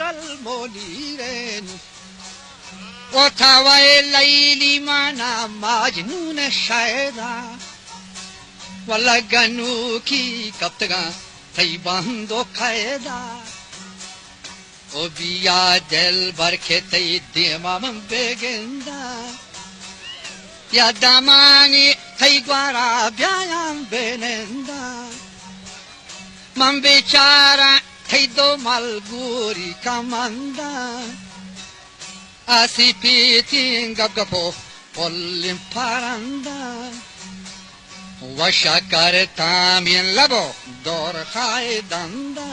ral moliren o tawai layli mana majnun shaira wala ganu ki kaptaga thai bando qaida o biya del barke tay demam begenda ya damani thai gwara byayam benenda man bichara thai do malguri kamanda asi pitin gapgapo pollim paranda washa karta min labo dor khaydanda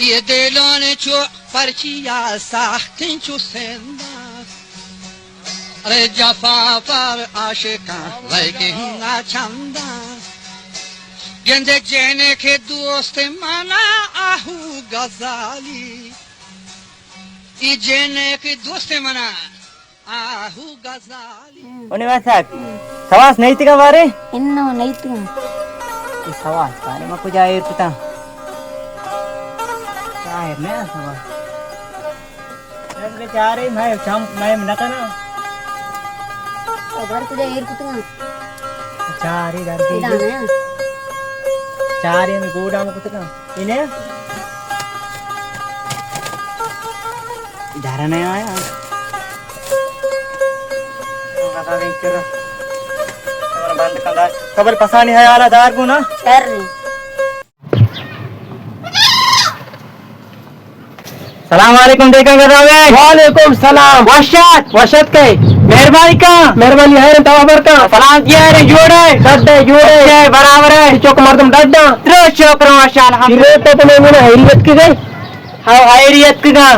ye delone chu parchiya sahtin chu senda re jafa par ashika laikin na chanda gende jene ke dost mana ahu gazali i jene ke dost mana ahu gazali Oni masak. Sawas naiti ka bare? Inno naitu. Di sawas bare ma puja air kita. Air ne sawas. Dan ke cari mai cham mai menakana. Agar puja air kutu. Cari dari Tidak sini. na. Cari mi goda mo kutu ka. Ini. Idara na aya. Kata dikira. बंद कंदा खबर पसानी है आला दार को ना कर रे. सलाम वालेकुम देखा कर रहा है वालेकुम सलाम वशत के मेहरबानी है तवाबर का सलाम किया है जोड़े बराबर है चौक मर्दम डड्डा त्रो चौक माशाल्लाह हिरियत तो तुम्हें मुने हिरियत की गई हां हिरियत की गा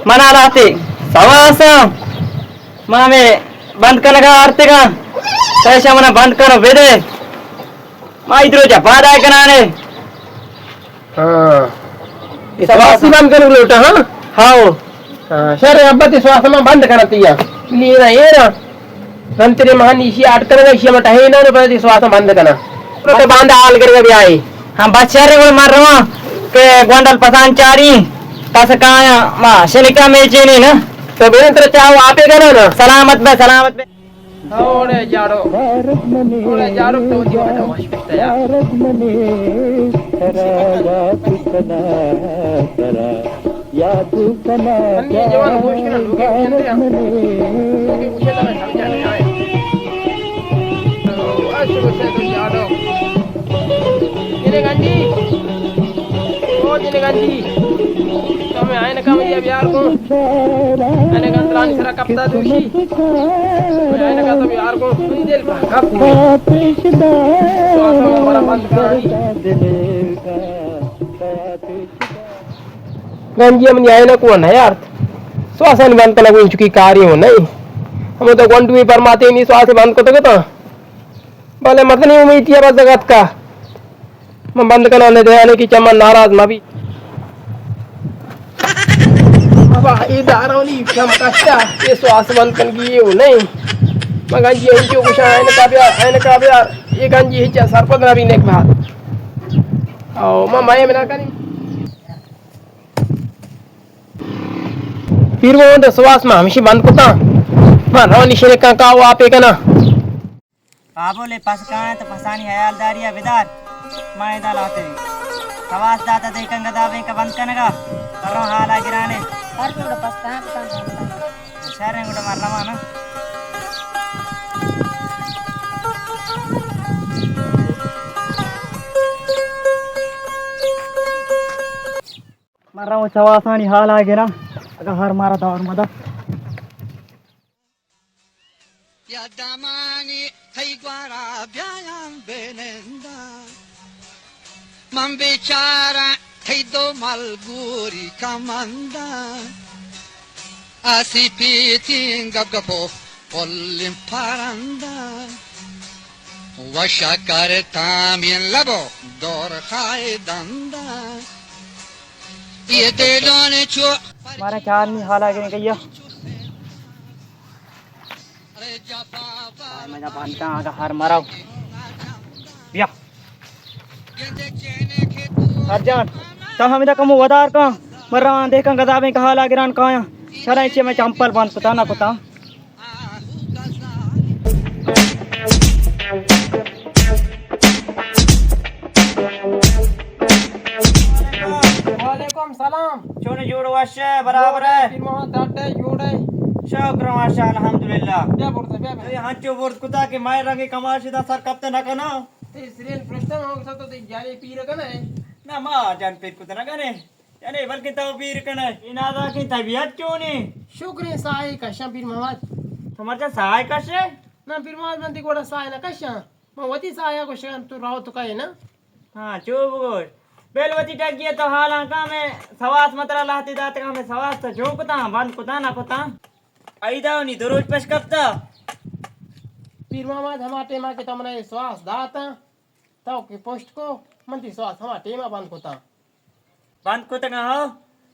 मना लाते सवासा मामे बंद कर लगा आरते का कैसे मना बंद करो वेदे मां इधर जा बाद आए कनाने हां इस वासी बंद कर लोटा हां हां सर अब्बती श्वास में बंद करतिया नीरा येरा नंतरे महानी इसी आट करेगा इसी मटा है ना प्रति श्वास बंद करना तो बांध हाल करके भी आई हम बच्चे को मार रहा के गोंडल पसान चारी कस काया मा शनिका में चीनी ना तो बेन तेरे चाहो आपे करना ना सलामत बे ओरे जाड़ो तो जी बना वाश या याद कना अन्य जवान घोष करना लोगे पूछे ना समझा नहीं आए तो अशुभ से तो जाड़ो जिने गंजी तो मैं आए ना काम दिया यार को आने गंतरानी सरा कपता दूषी मैं आए ना का तो यार को दिल भागा तो हमारा बंद गंजी मन आए ना कौन है यार श्वासन बंद करना कोई चुकी कार्य हो नहीं हम तो कौन भी परमाते नहीं श्वास बंद को तो भले मत नहीं उम्मीद थी बस जगत का मैं बंद करने दे आने की चमन नाराज मैं भी अब ये दारोली कम कष्टा ये श्वास बंद कर गई हो नहीं मैं गंजी इनकी कुछ आने का भी ये गंजी हिचा सरपद ना भी नेक बात आओ मैं माये में ना करी फिर वो तो श्वास में हमेशा बंद करता मैं रोनी शेरे का वो आपे का ना बाबोले पास काने तो पसानी हयालदारिया विदार मायदा लाते सवास दाता देखंग दावे का बंद कनगा करो हाला गिराने कर लो पास कहां पता शहर गुड मारना माना मर रहा हूं सवासानी हाला गिरा अगर हर मारा दौर मदद ya damani thai gwara byayam benenda man bichara thai do malguri kamanda asi pitin gapgapo pollim paranda washa karta min labo dor khaydanda ye delone chu मारा चार नहीं हाला गिरे गया मैं बांधता आगा हार माराओ या हर जान तब हमें कम वदार का मर्रा देखा गदाबे कहा लागिरान कहा शरा इचे में चंपल बंद पता ना पता वालेकुम सलाम छोने जोड़ो वाशे बराबर है पीर मोहम्मद दाटे जोड़े शुक्र माशा अल्हम्दुलिल्लाह क्या बोलते बे ये हांचो बोर्ड कुता के माय रंगे कमाशिदा सर कब ना कना ते सिरियल प्रश्न हो सकतो ते जाले पीर कने ना मा जान पे कुता ना कने यानी बल्कि तो पीर कने इनादा की तबीयत क्यों नहीं शुक्र साई कशा पीर मोहम्मद तुम्हारे सहाय कशे ना पीर मोहम्मद मंदी कोड़ा साय ना कशा वती साया को शान तू राव तो कहे ना हाँ चुप गोश बेलवती टगिए तो हाल का में सवास मतरा लाती दात का में सवास तो झोंकता बंद कुता ना कुता आईदा नहीं दरोज पेश करता पीर मोहम्मद हमारे टेमा के तमने श्वास दाता तो के पोस्ट को मंदी श्वास हमारे टेमा बंद कोता बंद कुता हो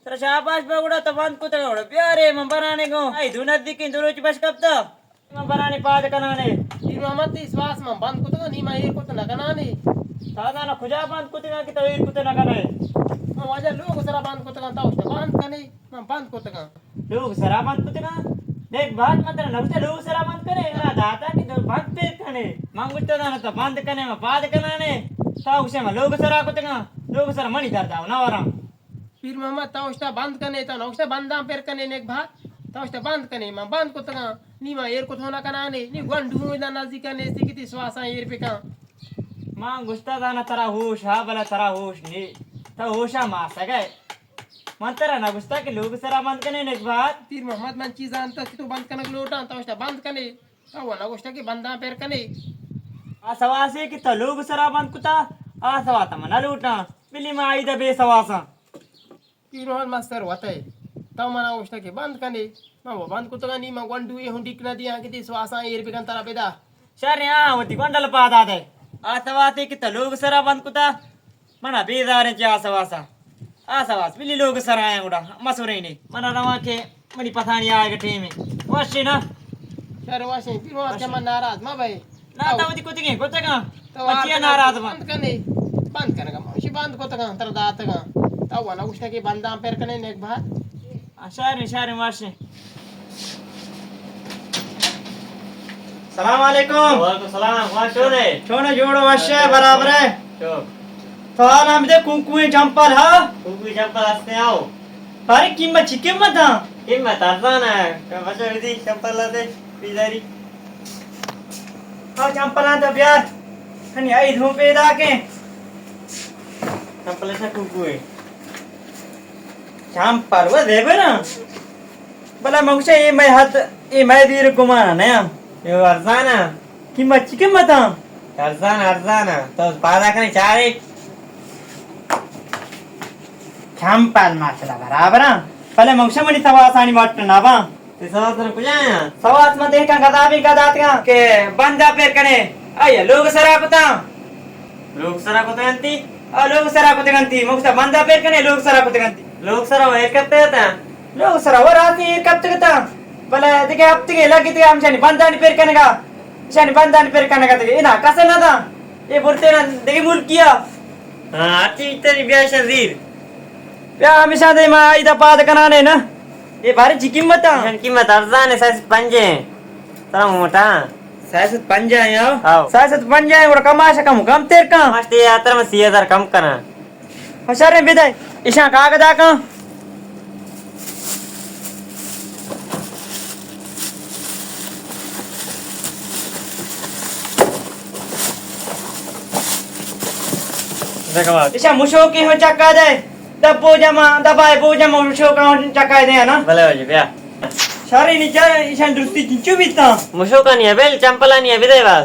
तेरा शाबाश पे उड़ा तो बंद कुता उड़ा प्यारे मैं बनाने को आई दुनत दिखी दरोज पेश करता मैं बनाने पाद कनाने पीर मोहम्मद ती श्वास में बंद कोता नी मायर को ना कनाने सादा ना खुजा बंद कुता की तवीर कुता ना कने मैं वजह लोग सरा बंद कोता ता उस बंद कने मैं बंद कोता लोग सरा बंद कुता देख बात मत ना लगते लोग सरा बंद करे ना दाता की तो बंद पे कने मांगुता ना तो बंद कने में पाद कनाने ता उसे में लोग सरा कुता लोग सरा मणि करता ना वरा पीर मोहम्मद ता उस बंद कने ता ना उस बंदा पेर कने ने एक भात ता उस बंद कने मैं बंद कोता नी मा एर को थोना कनाने नी गंडू ना नजदीक कने से किती श्वास एर पे का मां गुस्ता दाना तरा होश हा भला तरा होश नी ता होशा मा सगे मन तरा ना गुस्ता के लोग सरा बंद कने ने एक बात पीर मोहम्मद मन चीज जानता कि तू बंद कने लोटा ता उस बंद कने ता वो ना गोष्ट के बंदा पेर कने आ सवासे की तो लोग सरा बंद कुता आ सवाता मना लूटा बिल्ली में आई दा बेसवासा पीर मोहम्मद मास्टर होता है ता मना गोष्ट के बंद कने मैं वो बंद कुता नी मैं गंडू ये हुंडी कना दिया किती श्वास एर पे तरा बेदा शरे आ होती गोंडल पादा दे आ सवाते की तो लोग सरा बंद कुता मना बेदार जा सवासा आ सवास बिल्ली लोग सरा आया उड़ा मसुरे ने मना रवा के मनी पथानी आएगा टीम में वशी ना शर्वाशी पीर मोहम्मद के मन नाराज मा भाई ना तावती कुतिगे कुतगा तो बचिया नाराज बन बंद कने का मौशी बंद को तका तर दात का ता वो ना गोष्ट के बंदा पेर कने ने एक बात शारे वाशे सलाम अलैकुम वालेकुम सलाम वाशोने छोने जोड़ो वाशे बराबर है तो हाल हम दे कुंकुए चंपल हा कुंकुए चंपल आस्ते आओ अरे कीमत हां कीमत आसान है तो बच्चों दी चंपल ला दे पिदारी हां चंपल आ तो प्यार हनी आई धूपे दा के चंपल से कुंकुए चंपल वो देबे ना भला मगसे ये मैं हाथ ये मैं दीर कुमार नया ये अर्जाना कीमत हां अर्जाना तो पादा कने चारे चंपल मासला बराबर पहले मगसे मनी सवास आणि वाटत ना बा ते सवास न कुजा सवास मध्ये का गदाबी गदात का के बंदा पेर कने आय लोग सरा पता लोग सरा को तंती आ लोग सरा को तंती मगसे बंदा पेर कने लोग सरा को तंती लोग सरा वे करते होता लोग सरा वर आती कब तक ता भले देखे अब तक लगी थे हम शानी बंदा नि पेर कने का शानी बंदा नि पेर कने का ते ना कसे ना था ये बोलते ना देखे मुल किया हां आती तेरी ब्याह शरीर ब्याह हमेशा दे मा इदा पाद कनाने ना ये भारी जी कीमत है कीमत अर्जान है 65 तरा मोटा 65 है यार हां 65 है और कमाशा कम तेर का मस्ती यात्रा में 3000 कम करना हशारे बेदाई ईशा कागदा का देखो ईशा मुशो की हो चक्का दे दबो जमा दबाए बो जमा मुशो का चक्का दे ना भले हो जी भैया सारी नीचे ईशान दुरुस्ती चिंचू बीता मुशो का नहीं है बेल चंपला नहीं है विदय बस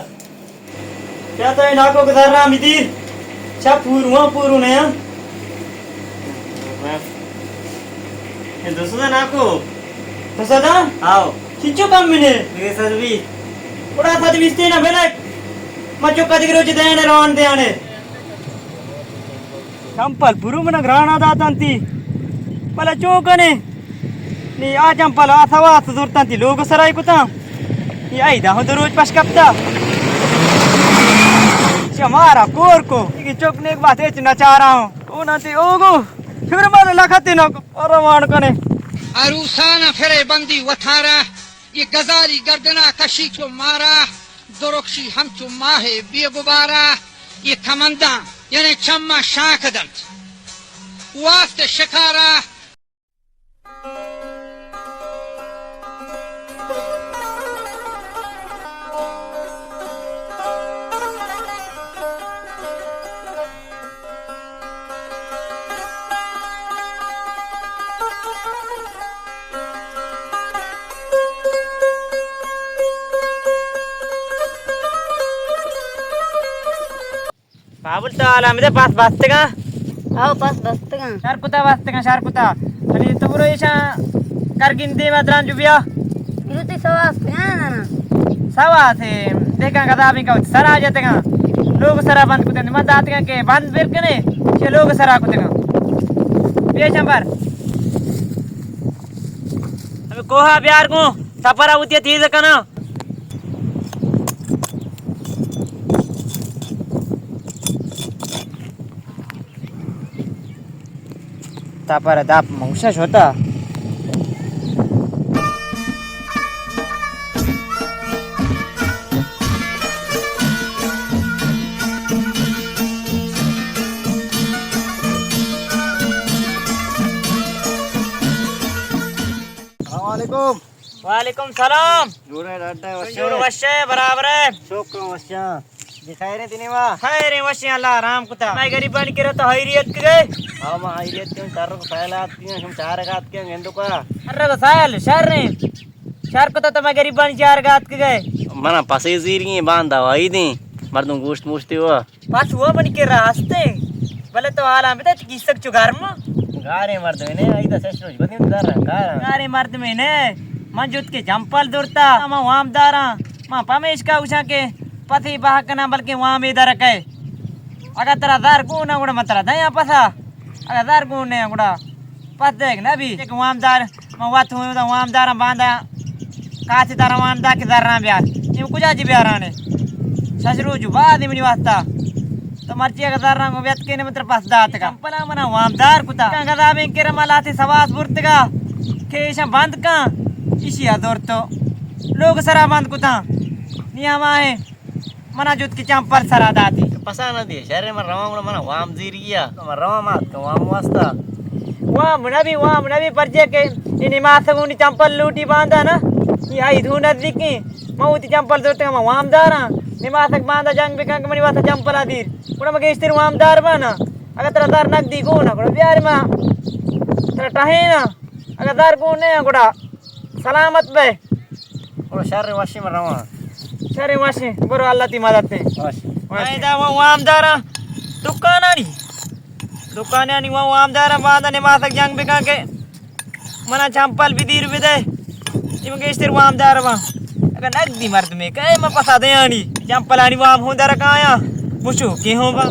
क्या तो नाको के धरना मितिर चा पूरू ने ये दोस्तों नाको तो सदा आओ चिंचू कम मिले मेरे साथ भी बड़ा था दिसते ना बेला मचो कदी रोज देने रोन देने चंपल पुरु मन ग्रहण दातंती भला चोकने नी आ चंपल आ सवास दुरतंती लोग सराय कुता ये आईदा हो रोज पश कपता हमारा कोर को ये चोकने एक बात है नचा रहा हूं ओ ना ते ओगो फिर मारे लखती न परमान कने अरूसाना फिरे बंदी वथारा ये गजारी गर्दना कशी चो मारा दुरुक्षी हम चो माहे बेगुबारा ये कमंदा यानी चम्मा शाख दर्द वास्ते शिकारा बाबुल तो आला मेरे पास बसते का आओ पास बसते का शारकुता बसते का शारकुता आणि तुमरो ईशा करगिन दे मद्रान जुबिया इरु ते सवास का ना सवा से देखा कदा भी का सरा जाते का लोग सरा बंद कुते मत आते का के बंद फिर कने के लोग सरा कुते का बेचम पर अब कोहा प्यार को सपरा उतिया चीज कना तापर दाप मौशा होता वालेकुम वालेकुम सलाम जोरे डड्डा जोर वशे बराबर है शुक्र वश्या दिखाई रे तिने वा खैर वशे अल्लाह राम कुता मैं गरीब बन के तो हैरियत के गए हम आइले क्यों तारो पहला क्यों हम चार गात क्यों गेंदो का अरे तो सायल शहर ने शहर को तो मैं गरीब बन चार गात के गए मना पसे जीरी बांधा वाई दी मर्दों गोश्त मुश्ती हुआ पास वो बन के रास्ते भले तो आला में तो किसक चुगार में गारे मर्द ने आई दा ससुर बदी दार गारा अरे मर्द में ने मंजुत के जंपल दुरता मा वाम दारा मा पमेश का उछा के पति बाहक ना बल्कि वहां में इधर के अगर तेरा दार को ना गुड़ा मतरा दया पसा अगर दार को ने गुड़ा पस देख ना भी एक वामदार मा वात हो तो वामदार बांधा काची तारा वामदा के दार ना ब्यार ये कुछ जी ब्यार आने ससुर जो बाद में वास्ता तो मर्जी का दार ना व्यत के ने मतलब पस दात का पला मना वामदार कुता गदा में के रमालाते सवास बुर्तगा केशा बंद का इसी आदर तो लोग सरा बंद कुता नियम है मना जुत की चंपर सरा दाती पसा न दे शहर में रवा मना वाम जीरिया तो रवा मात का वाम वास्ता वाम नबी परजे के इनी मासगुनी चंपल लूटी बांधा ना ये आई धू नजदीकी मऊती चंपल जोते हम वाम दारा निमासक बांधा जंग बिकंग मनी वासा चंपल आदीर कुड़ा मगे स्थिर वाम दार बना अगर तेरा दार नगदी को ना कुड़ा प्यार मा तेरा टहे ना अगर दार को ने कुड़ा सलामत बे और शहर वाशी में रवा सरे वाशी बरो अल्लाह ती मदद ते वाशी दा वो वाम दारा दुकान आणि वो वाम दारा बांधा निमासक जंग बिकंग के मना चंपल भी दीर भी दे इमगे स्थिर वाम दार वा अगर नगदी मर्द में कहे मैं पसा दे आनी चंपल आनी वाम हो दारा काया मुशु के हो बा